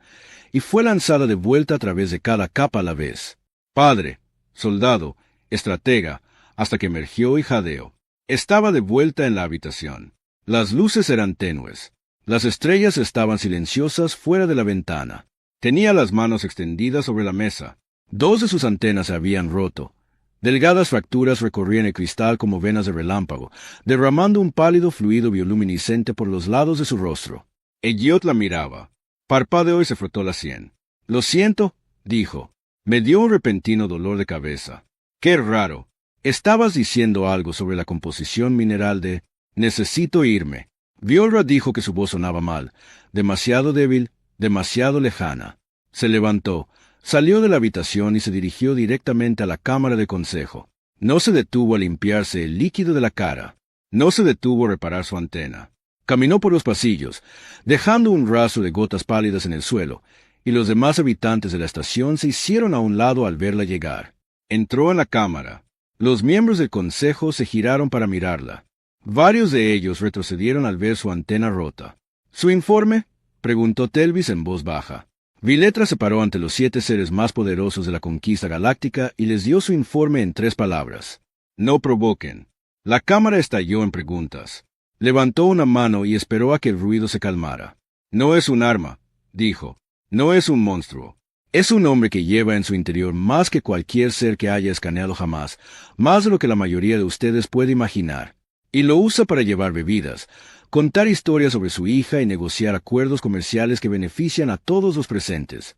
y fue lanzada de vuelta a través de cada capa a la vez. Padre, soldado, estratega, hasta que emergió y jadeó. Estaba de vuelta en la habitación. Las luces eran tenues. Las estrellas estaban silenciosas fuera de la ventana. Tenía las manos extendidas sobre la mesa. 2 de sus antenas se habían roto. Delgadas fracturas recorrían el cristal como venas de relámpago, derramando un pálido fluido bioluminiscente por los lados de su rostro. Elliot la miraba. Parpadeó y se frotó la sien. «Lo siento», dijo. «Me dio un repentino dolor de cabeza». «Qué raro. Estabas diciendo algo sobre la composición mineral de... Necesito irme». Violra dijo que su voz sonaba mal, demasiado débil, demasiado lejana. Se levantó, salió de la habitación y se dirigió directamente a la cámara de consejo. No se detuvo a limpiarse el líquido de la cara. No se detuvo a reparar su antena. Caminó por los pasillos, dejando un rastro de gotas pálidas en el suelo, y los demás habitantes de la estación se hicieron a un lado al verla llegar. Entró en la cámara. Los miembros del consejo se giraron para mirarla. Varios de ellos retrocedieron al ver su antena rota. «¿Su informe?», preguntó Telvis en voz baja. Viletra se paró ante los 7 seres más poderosos de la conquista galáctica y les dio su informe en 3 palabras. «No provoquen». La cámara estalló en preguntas. Levantó una mano y esperó a que el ruido se calmara. «No es un arma», dijo. «No es un monstruo. Es un hombre que lleva en su interior más que cualquier ser que haya escaneado jamás, más de lo que la mayoría de ustedes puede imaginar. Y lo usa para llevar bebidas, contar historias sobre su hija y negociar acuerdos comerciales que benefician a todos los presentes».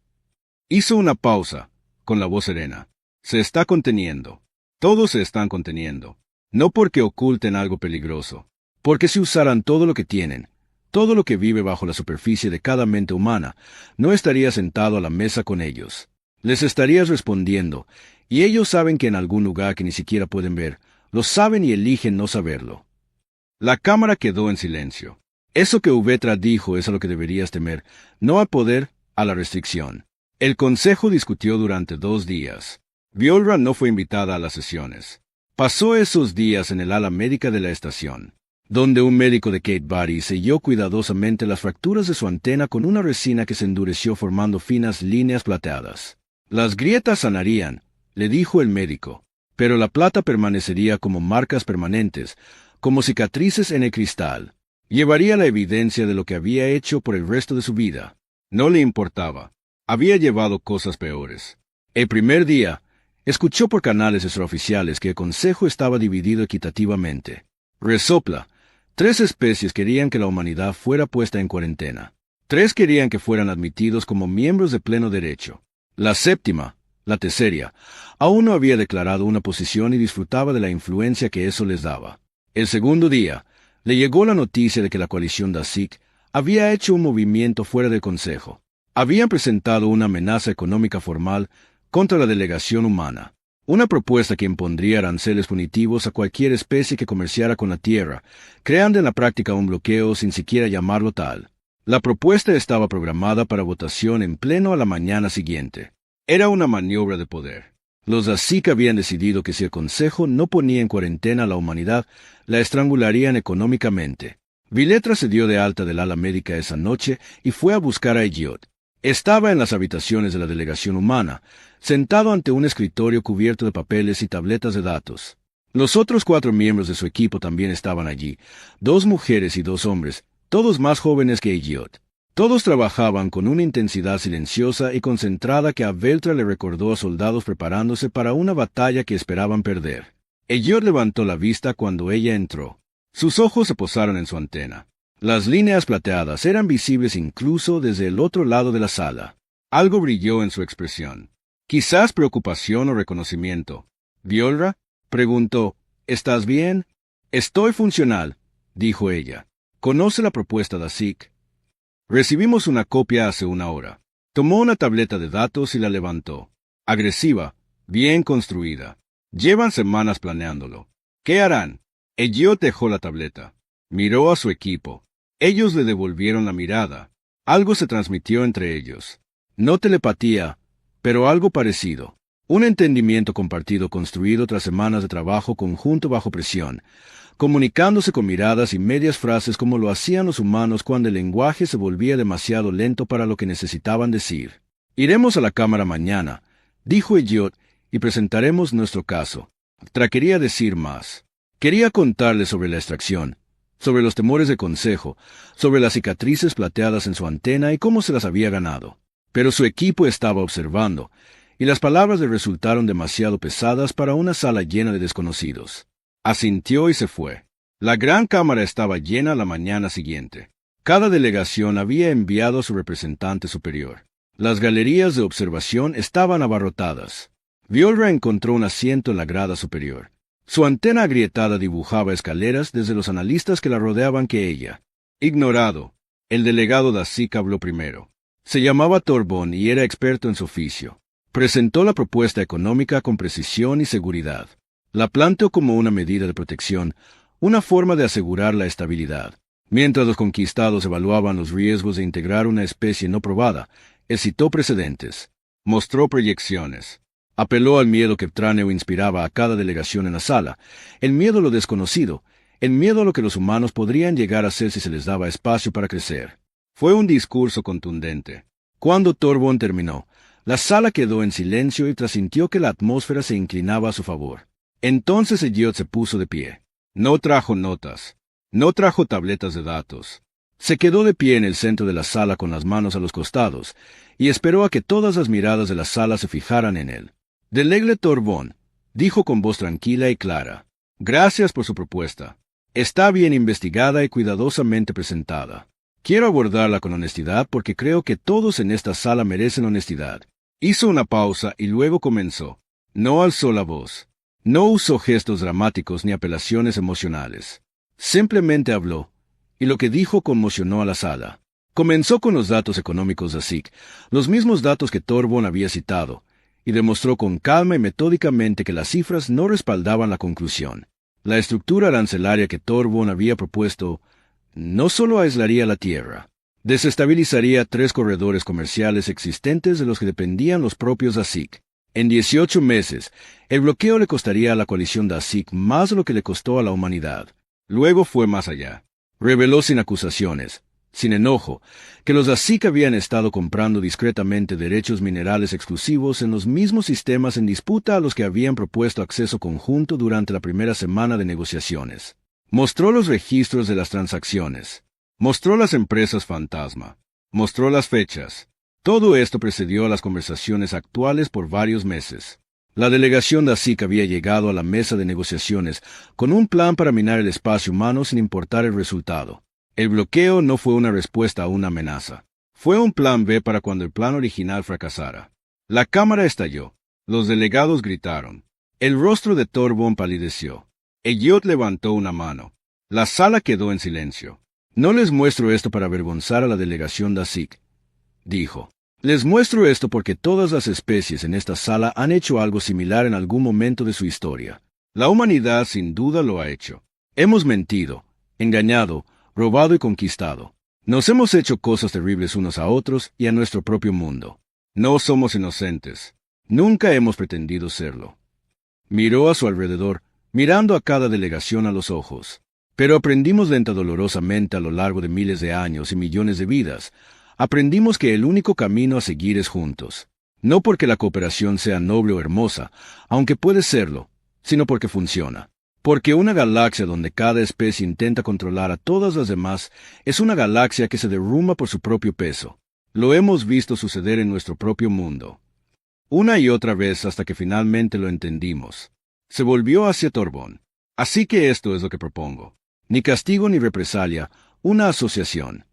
Hizo una pausa, con la voz serena. «Se está conteniendo. Todos se están conteniendo. No porque oculten algo peligroso. Porque si usaran todo lo que tienen, todo lo que vive bajo la superficie de cada mente humana, no estaría sentado a la mesa con ellos. Les estarías respondiendo, y ellos saben que en algún lugar que ni siquiera pueden ver, lo saben y eligen no saberlo». La cámara quedó en silencio. Eso que Uvetra dijo es a lo que deberías temer, no al poder, a la restricción. El consejo discutió durante 2 días. Violra no fue invitada a las sesiones. Pasó esos días en el ala médica de la estación, donde un médico de Kate Barry selló cuidadosamente las fracturas de su antena con una resina que se endureció formando finas líneas plateadas. «Las grietas sanarían», le dijo el médico, «pero la plata permanecería como marcas permanentes, como cicatrices en el cristal. Llevaría la evidencia de lo que había hecho por el resto de su vida». No le importaba. Había llevado cosas peores. El primer día, escuchó por canales extraoficiales que el consejo estaba dividido equitativamente. Resopla. 3 especies querían que la humanidad fuera puesta en cuarentena. 3 querían que fueran admitidos como miembros de pleno derecho. La séptima, la Tesseria, aún no había declarado una posición y disfrutaba de la influencia que eso les daba. El segundo día, le llegó la noticia de que la coalición Dasik había hecho un movimiento fuera del consejo. Habían presentado una amenaza económica formal contra la delegación humana. Una propuesta que impondría aranceles punitivos a cualquier especie que comerciara con la Tierra, creando en la práctica un bloqueo sin siquiera llamarlo tal. La propuesta estaba programada para votación en pleno a la mañana siguiente. Era una maniobra de poder. Los Dasik habían decidido que si el Consejo no ponía en cuarentena a la humanidad, la estrangularían económicamente. Viletra se dio de alta del ala médica esa noche y fue a buscar a Elliot. Estaba en las habitaciones de la delegación humana, sentado ante un escritorio cubierto de papeles y tabletas de datos. Los otros 4 miembros de su equipo también estaban allí, 2 mujeres y 2 hombres, todos más jóvenes que Elliot. Todos trabajaban con una intensidad silenciosa y concentrada que a Veltra le recordó a soldados preparándose para una batalla que esperaban perder. Elliot levantó la vista cuando ella entró. Sus ojos se posaron en su antena. Las líneas plateadas eran visibles incluso desde el otro lado de la sala. Algo brilló en su expresión. Quizás preocupación o reconocimiento. —¿Violra? —preguntó. —¿Estás bien? —Estoy funcional —dijo ella. —¿Conoce la propuesta de ASIC? Recibimos una copia hace una hora. Tomó una tableta de datos y la levantó. Agresiva, bien construida. Llevan semanas planeándolo. ¿Qué harán? Elliot dejó la tableta. Miró a su equipo. Ellos le devolvieron la mirada. Algo se transmitió entre ellos. No telepatía, pero algo parecido. Un entendimiento compartido construido tras semanas de trabajo conjunto bajo presión, comunicándose con miradas y medias frases como lo hacían los humanos cuando el lenguaje se volvía demasiado lento para lo que necesitaban decir. Iremos a la cámara mañana, dijo Elliot, y presentaremos nuestro caso. Quería decir más. Quería contarle sobre la extracción, sobre los temores de consejo, sobre las cicatrices plateadas en su antena y cómo se las había ganado. Pero su equipo estaba observando, y las palabras le resultaron demasiado pesadas para una sala llena de desconocidos. Asintió y se fue. La gran cámara estaba llena la mañana siguiente. Cada delegación había enviado a su representante superior. Las galerías de observación estaban abarrotadas. Violra encontró un asiento en la grada superior. Su antena agrietada dibujaba escaleras desde los analistas que la rodeaban que ella. Ignorado. El delegado de ASIC habló primero. Se llamaba Torbón y era experto en su oficio. Presentó la propuesta económica con precisión y seguridad. La planteó como una medida de protección, una forma de asegurar la estabilidad. Mientras los conquistados evaluaban los riesgos de integrar una especie no probada, él citó precedentes. Mostró proyecciones. Apeló al miedo que Tráneo inspiraba a cada delegación en la sala, el miedo a lo desconocido, el miedo a lo que los humanos podrían llegar a ser si se les daba espacio para crecer. Fue un discurso contundente. Cuando Torbón terminó, la sala quedó en silencio y trasintió que la atmósfera se inclinaba a su favor. Entonces Elliot se puso de pie. No trajo notas. No trajo tabletas de datos. Se quedó de pie en el centro de la sala con las manos a los costados y esperó a que todas las miradas de la sala se fijaran en él. Delegle Torbón, dijo con voz tranquila y clara. Gracias por su propuesta. Está bien investigada y cuidadosamente presentada. Quiero abordarla con honestidad porque creo que todos en esta sala merecen honestidad. Hizo una pausa y luego comenzó. No alzó la voz. No usó gestos dramáticos ni apelaciones emocionales. Simplemente habló, y lo que dijo conmocionó a la sala. Comenzó con los datos económicos de ASIC, los mismos datos que Torbón había citado, y demostró con calma y metódicamente que las cifras no respaldaban la conclusión. La estructura arancelaria que Torbón había propuesto no solo aislaría la tierra, desestabilizaría 3 corredores comerciales existentes de los que dependían los propios ASIC. En 18 meses, el bloqueo le costaría a la coalición de ASIC más de lo que le costó a la humanidad. Luego fue más allá. Reveló sin acusaciones, sin enojo, que los ASIC habían estado comprando discretamente derechos minerales exclusivos en los mismos sistemas en disputa a los que habían propuesto acceso conjunto durante la primera semana de negociaciones. Mostró los registros de las transacciones. Mostró las empresas fantasma. Mostró las fechas. Todo esto precedió a las conversaciones actuales por varios meses. La delegación de ASIC había llegado a la mesa de negociaciones con un plan para minar el espacio humano sin importar el resultado. El bloqueo no fue una respuesta a una amenaza. Fue un plan B para cuando el plan original fracasara. La cámara estalló. Los delegados gritaron. El rostro de Torbón palideció. Elliot levantó una mano. La sala quedó en silencio. No les muestro esto para avergonzar a la delegación de ASIC, dijo. Les muestro esto porque todas las especies en esta sala han hecho algo similar en algún momento de su historia. La humanidad sin duda lo ha hecho. Hemos mentido, engañado, robado y conquistado. Nos hemos hecho cosas terribles unos a otros y a nuestro propio mundo. No somos inocentes. Nunca hemos pretendido serlo. Miró a su alrededor, mirando a cada delegación a los ojos. Pero aprendimos lenta dolorosamente a lo largo de miles de años y millones de vidas. Aprendimos que el único camino a seguir es juntos. No porque la cooperación sea noble o hermosa, aunque puede serlo, sino porque funciona. Porque una galaxia donde cada especie intenta controlar a todas las demás es una galaxia que se derrumba por su propio peso. Lo hemos visto suceder en nuestro propio mundo. Una y otra vez hasta que finalmente lo entendimos. Se volvió hacia Torbón. Así que esto es lo que propongo. Ni castigo ni represalia, una asociación.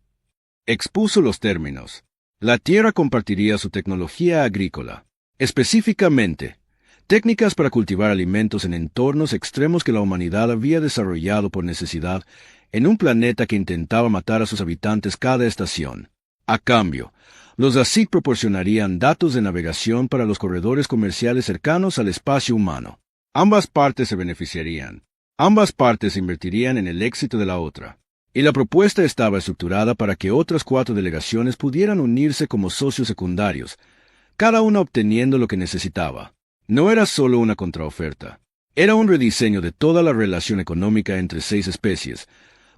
Expuso los términos. La Tierra compartiría su tecnología agrícola. Específicamente, técnicas para cultivar alimentos en entornos extremos que la humanidad había desarrollado por necesidad en un planeta que intentaba matar a sus habitantes cada estación. A cambio, los ASIC proporcionarían datos de navegación para los corredores comerciales cercanos al espacio humano. Ambas partes se beneficiarían. Ambas partes invertirían en el éxito de la otra. Y la propuesta estaba estructurada para que otras 4 delegaciones pudieran unirse como socios secundarios, cada una obteniendo lo que necesitaba. No era solo una contraoferta. Era un rediseño de toda la relación económica entre 6 especies,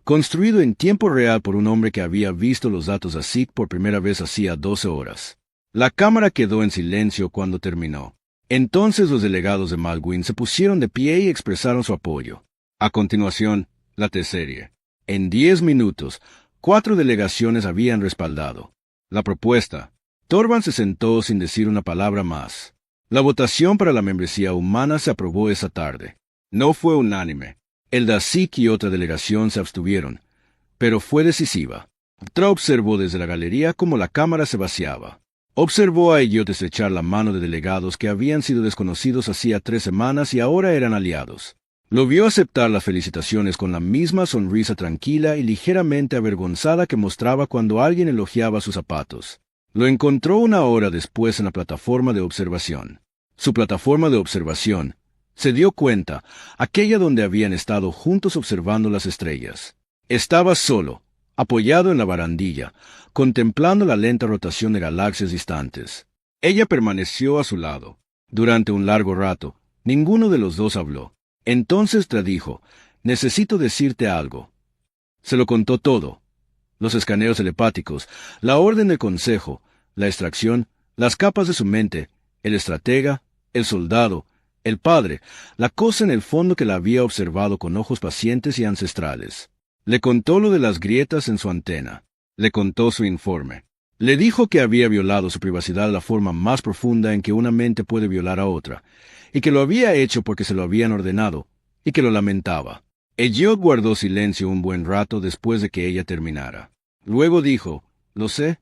construido en tiempo real por un hombre que había visto los datos ASIC por primera vez hacía 12 horas. La cámara quedó en silencio cuando terminó. Entonces los delegados de Malwin se pusieron de pie y expresaron su apoyo. A continuación, la T-Serie. En 10 minutos, 4 delegaciones habían respaldado la propuesta. Torban se sentó sin decir una palabra más. La votación para la membresía humana se aprobó esa tarde. No fue unánime. El DASIC y otra delegación se abstuvieron, pero fue decisiva. Tra observó desde la galería cómo la cámara se vaciaba. Observó a Elliot estrechar la mano de delegados que habían sido desconocidos hacía 3 semanas y ahora eran aliados. Lo vio aceptar las felicitaciones con la misma sonrisa tranquila y ligeramente avergonzada que mostraba cuando alguien elogiaba sus zapatos. Lo encontró 1 hora después en la plataforma de observación. Su plataforma de observación, se dio cuenta, aquella donde habían estado juntos observando las estrellas. Estaba solo, apoyado en la barandilla, contemplando la lenta rotación de galaxias distantes. Ella permaneció a su lado. Durante un largo rato, ninguno de los dos habló. Entonces Tra dijo, «Necesito decirte algo». Se lo contó todo. Los escaneos telepáticos, la orden del consejo, la extracción, las capas de su mente, el estratega, el soldado, el padre, la cosa en el fondo que la había observado con ojos pacientes y ancestrales. Le contó lo de las grietas en su antena. Le contó su informe. Le dijo que había violado su privacidad de la forma más profunda en que una mente puede violar a otra, y que lo había hecho porque se lo habían ordenado, y que lo lamentaba. Elliot guardó silencio un buen rato después de que ella terminara. Luego dijo, «Lo sé».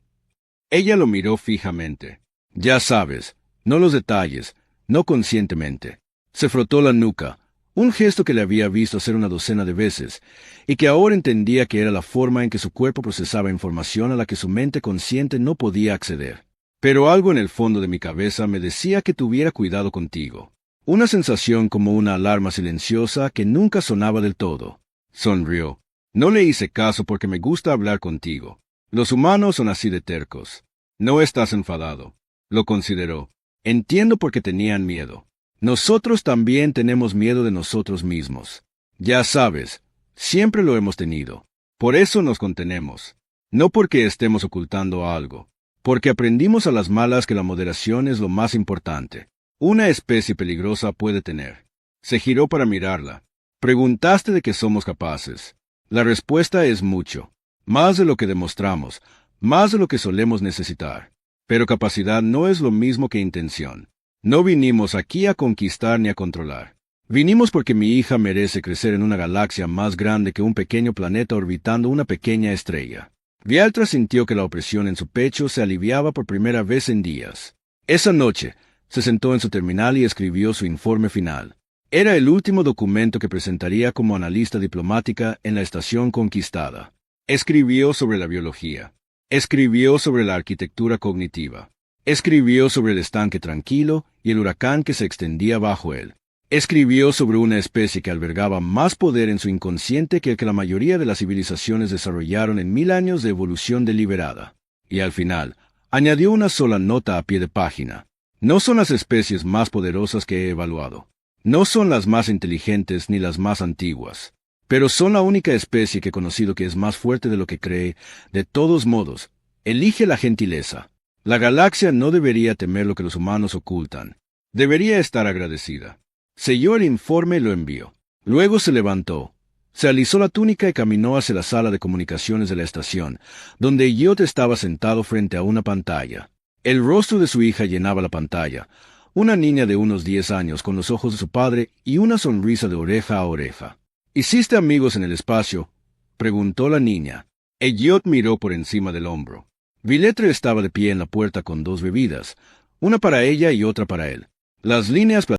Ella lo miró fijamente. «Ya sabes, no los detalles, no conscientemente». Se frotó la nuca, un gesto que le había visto hacer 12 de veces, y que ahora entendía que era la forma en que su cuerpo procesaba información a la que su mente consciente no podía acceder. «Pero algo en el fondo de mi cabeza me decía que tuviera cuidado contigo». Una sensación como una alarma silenciosa que nunca sonaba del todo. Sonrió. «No le hice caso porque me gusta hablar contigo. Los humanos son así de tercos». «No estás enfadado». Lo consideró. «Entiendo por qué tenían miedo. Nosotros también tenemos miedo de nosotros mismos. Ya sabes, siempre lo hemos tenido. Por eso nos contenemos. No porque estemos ocultando algo. Porque aprendimos a las malas que la moderación es lo más importante. Una especie peligrosa puede tener». Se giró para mirarla. «Preguntaste de qué somos capaces. La respuesta es mucho. Más de lo que demostramos, más de lo que solemos necesitar. Pero capacidad no es lo mismo que intención. No vinimos aquí a conquistar ni a controlar. Vinimos porque mi hija merece crecer en una galaxia más grande que un pequeño planeta orbitando una pequeña estrella». Vialtra sintió que la opresión en su pecho se aliviaba por primera vez en días. Esa noche, se sentó en su terminal y escribió su informe final. Era el último documento que presentaría como analista diplomática en la estación conquistada. Escribió sobre la biología. Escribió sobre la arquitectura cognitiva. Escribió sobre el estanque tranquilo y el huracán que se extendía bajo él. Escribió sobre una especie que albergaba más poder en su inconsciente que el que la mayoría de las civilizaciones desarrollaron en 1000 años de evolución deliberada. Y al final, añadió una sola nota a pie de página. «No son las especies más poderosas que he evaluado. No son las más inteligentes ni las más antiguas. Pero son la única especie que he conocido que es más fuerte de lo que cree. De todos modos, elige la gentileza. La galaxia no debería temer lo que los humanos ocultan. Debería estar agradecida». Selló el informe y lo envió. Luego se levantó, se alisó la túnica y caminó hacia la sala de comunicaciones de la estación, donde Elliot estaba sentado frente a una pantalla. El rostro de su hija llenaba la pantalla, una niña de unos 10 años con los ojos de su padre y una sonrisa de oreja a oreja. ¿Hiciste amigos en el espacio?, preguntó la niña. Elliot miró por encima del hombro. Villetre estaba de pie en la puerta con 2 bebidas, una para ella y otra para él. Las líneas